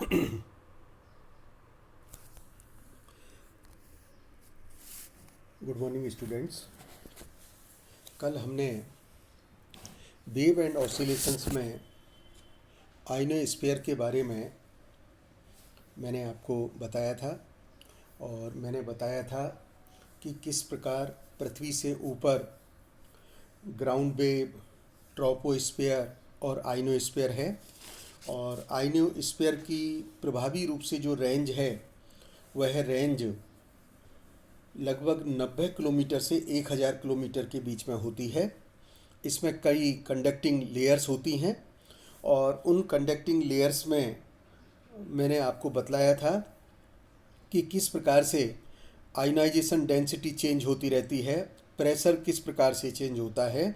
Good morning students. कल हमने wave and oscillations में आयनोस्फीयर के बारे में मैंने आपको बताया था और मैंने बताया था कि किस प्रकार पृथ्वी से ऊपर ग्राउंड वेव, ट्रोपोस्फीयर और आयनोस्फीयर है। और आयनोस्फीयर की प्रभावी रूप से जो रेंज है वह रेंज लगभग 90 किलोमीटर से 1000 किलोमीटर के बीच में होती है। इसमें कई कंडक्टिंग लेयर्स होती हैं और उन कंडक्टिंग लेयर्स में मैंने आपको बतलाया था कि किस प्रकार से आयनाइजेशन डेंसिटी चेंज होती रहती है, प्रेशर किस प्रकार से चेंज होता है।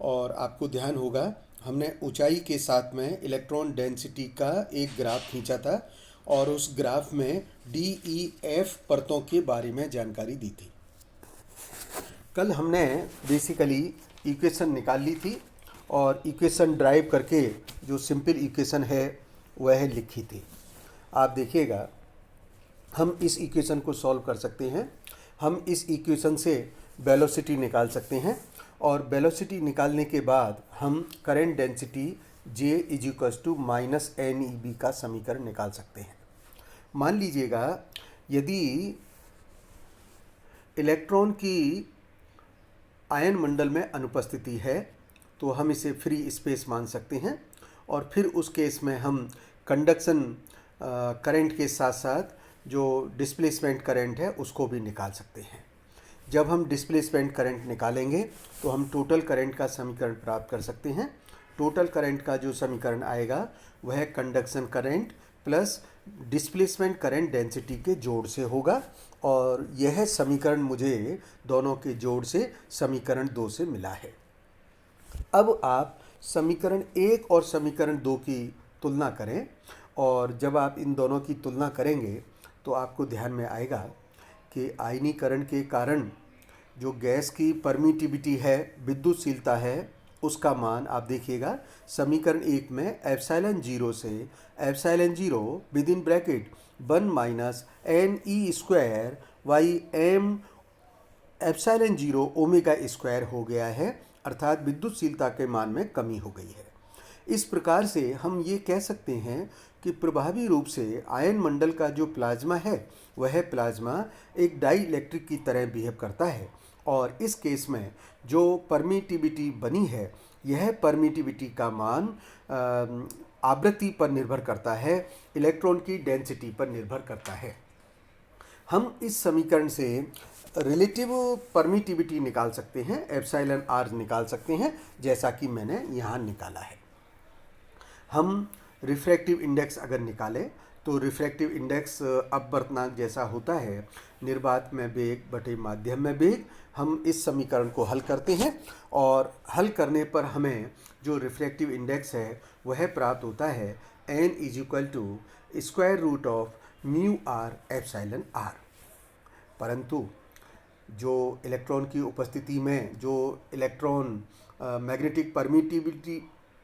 और आपको ध्यान होगा हमने ऊंचाई के साथ में इलेक्ट्रॉन डेंसिटी का एक ग्राफ खींचा था और उस ग्राफ में DEF परतों के बारे में जानकारी दी थी। कल हमने बेसिकली इक्वेशन निकाल ली थी और इक्वेशन ड्राइव करके जो सिंपल इक्वेशन है वह लिखी थी। आप देखिएगा हम इस इक्वेशन को सॉल्व कर सकते हैं। हम इस इक्वेशन से वेलोसिटी निकाल सकते हैं और वेलोसिटी निकालने के बाद हम करंट डेंसिटी J = -NEB का समीकरण निकाल सकते हैं। मान लीजिएगा यदि इलेक्ट्रॉन की आयन मंडल में अनुपस्थिति है तो हम इसे फ्री स्पेस मान सकते हैं और फिर उस केस में हम कंडक्शन करंट के साथ साथ जो डिस्प्लेसमेंट करंट है उसको भी निकाल सकते हैं। जब हम डिस्प्लेसमेंट करंट निकालेंगे तो हम टोटल करंट का समीकरण प्राप्त कर सकते हैं। टोटल करंट का जो समीकरण आएगा वह conduction current plus displacement current density के जोड़ से होगा और यह समीकरण मुझे दोनों के जोड़ से समीकरण 2 से मिला है। अब आप समीकरण 1 और समीकरण 2 की तुलना करें और जब आप इन दोनों की तुलना करेंगे तो आपको ध्यान में आएगा कि आयनीकरण के कारण जो गैस की परमिटिविटी है, विद्युतशीलता है, उसका मान आप देखिएगा समीकरण 1 में ε0 से ε0 within bracket 1 -NE² ε0 omega square हो गया है, अर्थात विद्युतशीलता के मान में कमी हो गई है। इस प्रकार से हम ये कह सकते हैं कि प्रभावी रूप से आयन मंडल का जो प्लाज्मा है वह प्लाज्मा एक डाई इलेक्ट्रिक की तरह बिहेव करता है और इस केस में जो परमिटिविटी बनी है यह परमिटिविटी का मान आवृत्ति पर निर्भर करता है, इलेक्ट्रॉन की डेंसिटी पर निर्भर करता है। हम इस समीकरण से रिलेटिव परमिटिविटी निकाल सकते हैं, εr निकाल सकते हैं, जैसा कि मैंने यहाँ निकाला है। हम रिफ्रैक्टिव इंडेक्स अगर निकालें तो रिफ्रैक्टिव इंडेक्स अपवर्तनांक जैसा होता है, निर्वात में वेग बटे माध्यम में वेग। हम इस समीकरण को हल करते हैं और हल करने पर हमें जो रिफ्रैक्टिव इंडेक्स है वह प्राप्त होता है n = μr/ε। परंतु जो इलेक्ट्रॉन की उपस्थिति में जो इलेक्ट्रॉन मैग्नेटिक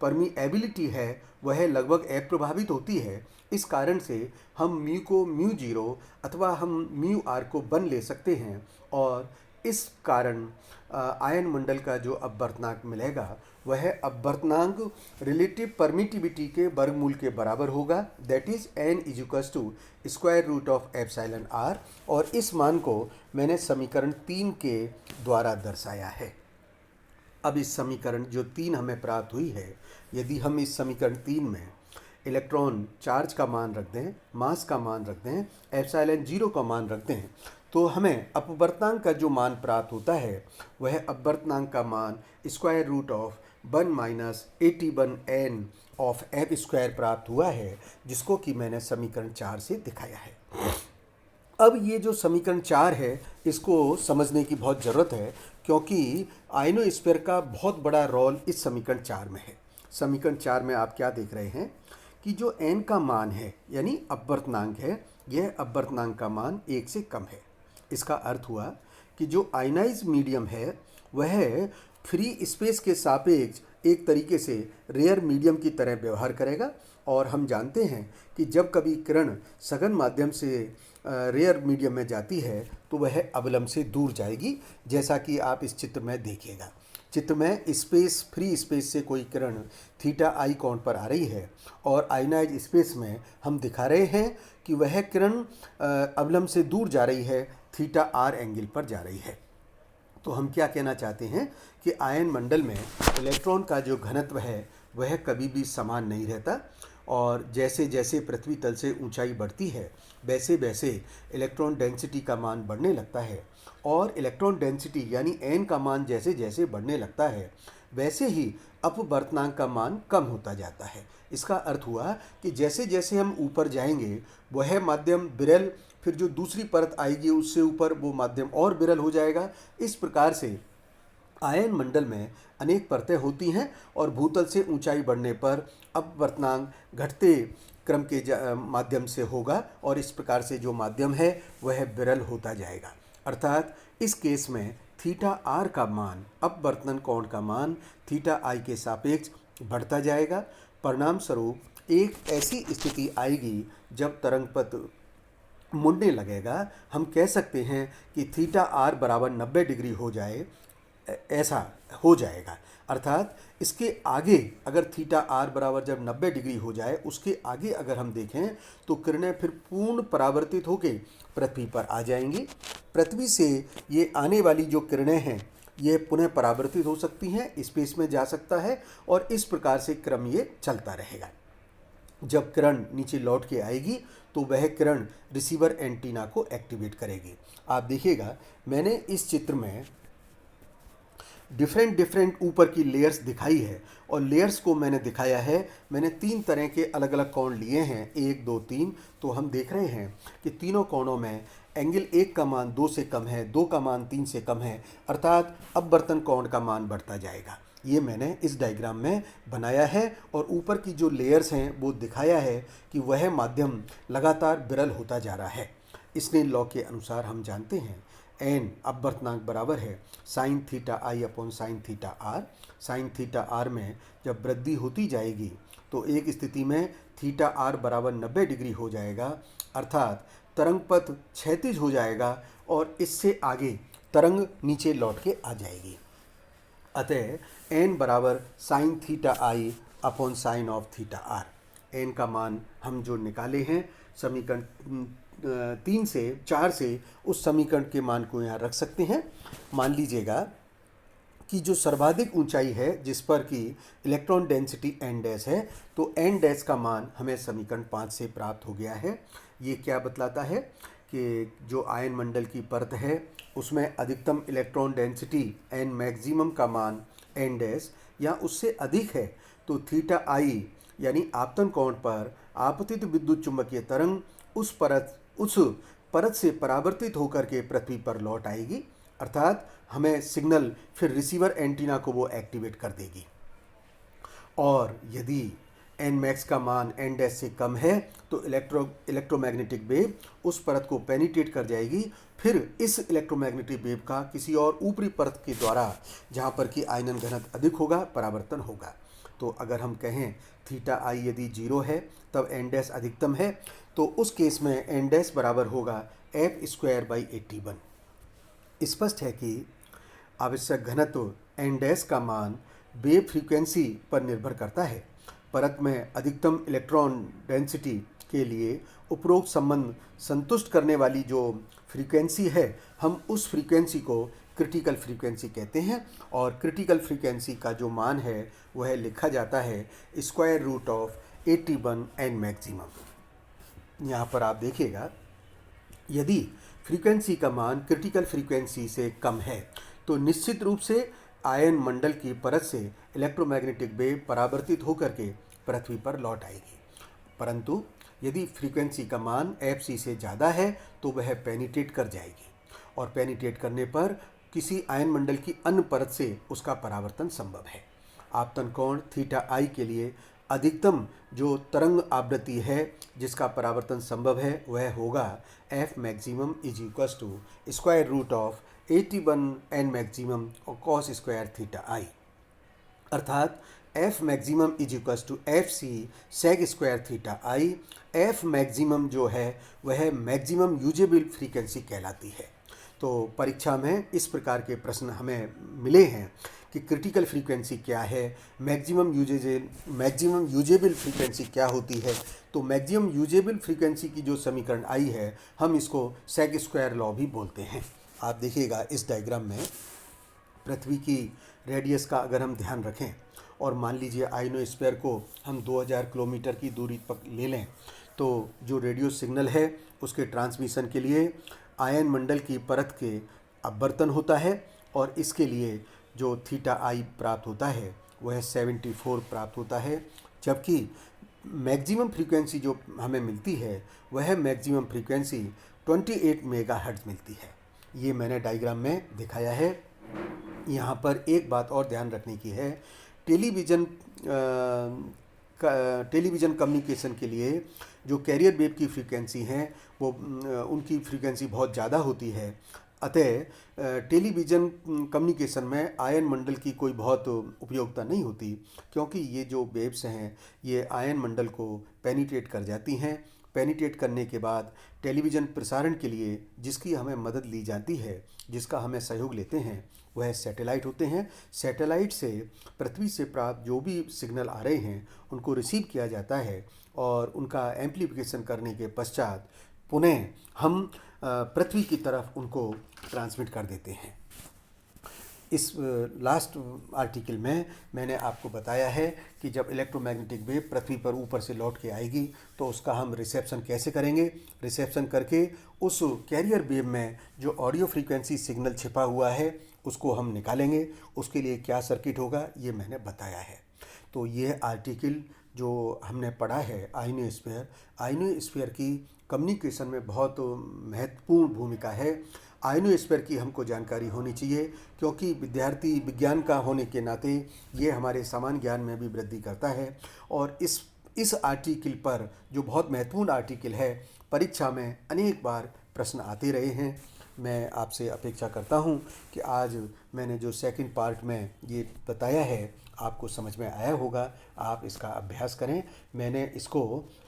परमिएबिलिटी है वह लगभग अप्रभावित होती है। इस कारण से हम म्यू को μ0 अथवा हम μr को 1 ले सकते हैं और इस कारण आयन मंडल का जो अपवर्तनांक मिलेगा वह अपवर्तनांक रिलेटिव परमिटिविटी के वर्गमूल के बराबर होगा, दैट इज n √ε r। और इस मान को मैंने समीकरण 3 के द्वारा दर्शाया है। अब इस समीकरण जो 3 हमें प्राप्त हुई है, यदि हम इस समीकरण 3 में इलेक्ट्रॉन चार्ज का मान रख दें, मास का मान रख दें, ε0 का मान रख दें, तो हमें अपवर्तनांक का जो मान प्राप्त होता है वह अपवर्तनांक का मान √1 - 81n ऑफ f² प्राप्त हुआ है, जिसको कि मैंने समीकरण 4 से दिखाया है। अब ये जो समीकरण 4 है इसको समझने की बहुत ज़रूरत है क्योंकि आयनोस्फीयर का बहुत बड़ा रोल इस समीकरण 4 में है। समीकरण 4 में आप क्या देख रहे हैं कि जो n का मान है यानी अपवर्तनांक है, यह अपवर्तनांक का मान 1 से कम है। इसका अर्थ हुआ कि जो आयनाइज मीडियम है वह फ्री स्पेस के सापेक्ष एक तरीके से रेयर मीडियम की तरह व्यवहार करेगा। और हम जानते हैं कि जब कभी किरण सघन माध्यम से रेयर मीडियम में जाती है तो वह अवलंब से दूर जाएगी, जैसा कि आप इस चित्र में देखिएगा। चित्र में स्पेस, फ्री स्पेस से कोई किरण थीटा आई कोण पर आ रही है और आयनाइज स्पेस में हम दिखा रहे हैं कि वह किरण अवलंब से दूर जा रही है, थीटा आर एंगल पर जा रही है। तो हम क्या कहना चाहते हैं कि आयन मंडल में इलेक्ट्रॉन का जो घनत्व है वह कभी भी समान नहीं रहता, और जैसे जैसे पृथ्वी तल से ऊंचाई बढ़ती है वैसे वैसे इलेक्ट्रॉन डेंसिटी का मान बढ़ने लगता है, और इलेक्ट्रॉन डेंसिटी यानी एन का मान जैसे जैसे बढ़ने लगता है वैसे ही अपवर्तनांक का मान कम होता जाता है। इसका अर्थ हुआ कि जैसे जैसे हम ऊपर जाएंगे वह माध्यम विरल, फिर जो दूसरी परत आएगी उससे ऊपर वो माध्यम और विरल हो जाएगा। इस प्रकार से आयन मंडल में अनेक परतें होती हैं और भूतल से ऊंचाई बढ़ने पर अपवर्तनांक घटते क्रम के माध्यम से होगा, और इस प्रकार से जो माध्यम है वह विरल होता जाएगा। अर्थात इस केस में थीटा आर का मान, अपवर्तन कोण का मान थीटा आई के सापेक्ष बढ़ता जाएगा। परिणाम स्वरूप एक ऐसी स्थिति आएगी जब तरंग पथ मुड़ने लगेगा। हम कह सकते हैं कि थीटा आर बराबर 90 डिग्री हो जाए, ऐसा हो जाएगा। अर्थात इसके आगे अगर थीटा आर बराबर जब 90 डिग्री हो जाए, उसके आगे अगर हम देखें तो किरणें फिर पूर्ण परावर्तित होकर पृथ्वी पर आ जाएंगी। पृथ्वी से ये आने वाली जो किरणें हैं ये पुनः परावर्तित हो सकती हैं, स्पेस में जा सकता है, और इस प्रकार से क्रम ये चलता रहेगा। जब किरण नीचे लौट के आएगी तो वह किरण रिसीवर एंटीना को एक्टिवेट करेगी। आप देखिएगा मैंने इस चित्र में डिफरेंट ऊपर की लेयर्स दिखाई है, और लेयर्स को मैंने दिखाया है, मैंने 3 तरह के अलग अलग कोण लिए हैं, 1 2 3। तो हम देख रहे हैं कि तीनों कोणों में एंगल 1 का मान 2 से कम है, 2 का मान 3 से कम है, अर्थात अपवर्तन कोण का मान बढ़ता जाएगा। ये मैंने इस डायग्राम में बनाया है, और ऊपर की जो लेयर्स हैं वो दिखाया है कि वह माध्यम लगातार विरल होता जा रहा है। स्नेल लॉ के अनुसार हम जानते हैं एन अपवर्तनांक बराबर है sine theta I upon sine theta R. Sine theta R में जब वृद्धि होती जाएगी तो एक स्थिति में थीटा आर बराबर 90 डिग्री हो जाएगा, अर्थात तरंग पथ क्षैतिज हो जाएगा और इससे आगे तरंग नीचे लौट के आ जाएगी। अतः एन बराबर sine theta I upon sine of theta R. N का मान हम जो निकाले हैं समीकरण 3 से 4 से, उस समीकरण के मान को यहाँ रख सकते हैं। मान लीजिएगा कि जो सर्वाधिक ऊंचाई है जिस पर कि इलेक्ट्रॉन डेंसिटी एन डैश है, तो एन डैश का मान हमें समीकरण 5 से प्राप्त हो गया है। ये क्या बतलाता है कि जो आयन मंडल की परत है उसमें अधिकतम इलेक्ट्रॉन डेंसिटी एन मैक्सिमम का मान एन डैश या उससे अधिक है, तो थीटा आई यानी आपतन कोण पर आपतित विद्युत चुंबकीय तरंग उस परत से परावर्तित होकर के पृथ्वी पर लौट आएगी, अर्थात हमें सिग्नल फिर रिसीवर एंटीना को वो एक्टिवेट कर देगी। और यदि एन मैक्स का मान एन डैश से कम है तो इलेक्ट्रोमैग्नेटिक वेव उस परत को पेनिट्रेट कर जाएगी, फिर इस इलेक्ट्रोमैग्नेटिक वेव का किसी और ऊपरी परत के द्वारा जहाँ पर कि आयनन घनत्व अधिक होगा परावर्तन होगा। तो अगर हम कहें थीटा आई यदि 0 है तब एन डैश अधिकतम है, तो उस केस में एन डैश बराबर होगा एफ स्क्वायर बाई 81। स्पष्ट है कि आवश्यक घनत्व एन डैश का मान वेव फ्रीक्वेंसी पर निर्भर करता है। परत में अधिकतम इलेक्ट्रॉन डेंसिटी के लिए उपरोक्त संबंध संतुष्ट करने वाली जो फ्रीक्वेंसी है, हम उस फ्रीक्वेंसी को क्रिटिकल फ्रीक्वेंसी कहते हैं, और क्रिटिकल फ्रीक्वेंसी का जो मान है वह लिखा जाता है square root of 81 N maximum. यहाँ पर आप देखिएगा यदि फ्रीक्वेंसी का मान क्रिटिकल फ्रीक्वेंसी से कम है तो निश्चित रूप से आयन मंडल की परत से इलेक्ट्रोमैग्नेटिक वेव परावर्तित होकर के पृथ्वी पर लौट आएगी, परंतु यदि फ्रीक्वेंसी का मान एफ से ज़्यादा है तो वह पेनिट्रेट कर जाएगी, और पेनिट्रेट करने पर किसी आयन मंडल की अन्य परत से उसका परावर्तन संभव है। आपतन कोण थीटा आई के लिए अधिकतम जो तरंग आवृत्ति है जिसका परावर्तन संभव है वह होगा F maximum is equals to square root of 81 N maximum और कॉस स्क्वायर थीटा आई। अर्थात F maximum is equals to F C sec square theta I. F maximum जो है वह मैक्सिमम यूजेबल फ्रीक्वेंसी कहलाती है। तो परीक्षा में इस प्रकार के प्रश्न हमें मिले हैं कि क्रिटिकल फ्रीक्वेंसी क्या है, मैक्सिमम यूजेबल फ्रीक्वेंसी क्या होती है। तो मैक्सिमम यूजेबल फ्रीक्वेंसी की जो समीकरण आई है हम इसको सेग स्क्वायर लॉ भी बोलते हैं। आप देखिएगा इस डायग्राम में पृथ्वी की रेडियस का अगर हम ध्यान रखें और मान लीजिए आयनोस्फीयर को हम 2000 किलोमीटर की दूरी पर ले लें, तो जो रेडियो सिग्नल है उसके ट्रांसमिशन के लिए आयन मंडल की परत के अपवर्तन होता है और इसके लिए जो थीटा आई प्राप्त होता है वह 74 प्राप्त होता है। जबकि मैक्सिमम फ्रीक्वेंसी जो हमें मिलती है वह मैक्सिमम फ्रीक्वेंसी 28 मेगाहर्ट्ज़ मिलती है। ये मैंने डायग्राम में दिखाया है। यहाँ पर एक बात और ध्यान रखने की है, टेलीविज़न कम्युनिकेशन के लिए जो कैरियर वेव की फ्रीक्वेंसी हैं वो उनकी फ्रीक्वेंसी बहुत ज़्यादा होती है। अतः टेलीविज़न कम्युनिकेशन में आयन मंडल की कोई बहुत उपयोगिता नहीं होती, क्योंकि ये जो वेव्स हैं ये आयन मंडल को पेनिट्रेट कर जाती हैं। पेनिट्रेट करने के बाद टेलीविज़न प्रसारण के लिए जिसकी हमें मदद ली जाती है, जिसका हमें सहयोग लेते हैं, वह सैटेलाइट होते हैं। सैटेलाइट से पृथ्वी से प्राप्त जो भी सिग्नल आ रहे हैं उनको रिसीव किया जाता है और उनका एम्प्लीफिकेशन करने के पश्चात पुनः हम पृथ्वी की तरफ उनको ट्रांसमिट कर देते हैं। इस लास्ट आर्टिकल में मैंने आपको बताया है कि जब इलेक्ट्रोमैग्नेटिक वेव पृथ्वी पर ऊपर से लौट के आएगी तो उसका हम रिसेप्शन कैसे करेंगे। रिसेप्शन करके उस कैरियर वेव में जो ऑडियो फ्रीक्वेंसी सिग्नल छिपा हुआ है उसको हम निकालेंगे। उसके लिए क्या सर्किट होगा ये मैंने बताया है। तो ये आर्टिकल जो हमने पढ़ा है आयनोस्फीयर की कम्युनिकेशन में बहुत महत्वपूर्ण भूमिका है। आयनोस्फीयर की हमको जानकारी होनी चाहिए, क्योंकि विद्यार्थी विज्ञान का होने के नाते ये हमारे सामान्य ज्ञान में भी वृद्धि करता है। और इस आर्टिकल पर जो बहुत महत्वपूर्ण आर्टिकल है, परीक्षा में अनेक बार प्रश्न आते रहे हैं। मैं आपसे अपेक्षा करता हूं कि आज मैंने जो सेकंड पार्ट में ये बताया है आपको समझ में आया होगा। आप इसका अभ्यास करें। मैंने इसको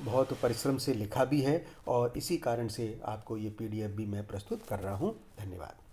बहुत परिश्रम से लिखा भी है और इसी कारण से आपको ये PDF भी मैं प्रस्तुत कर रहा हूँ। धन्यवाद।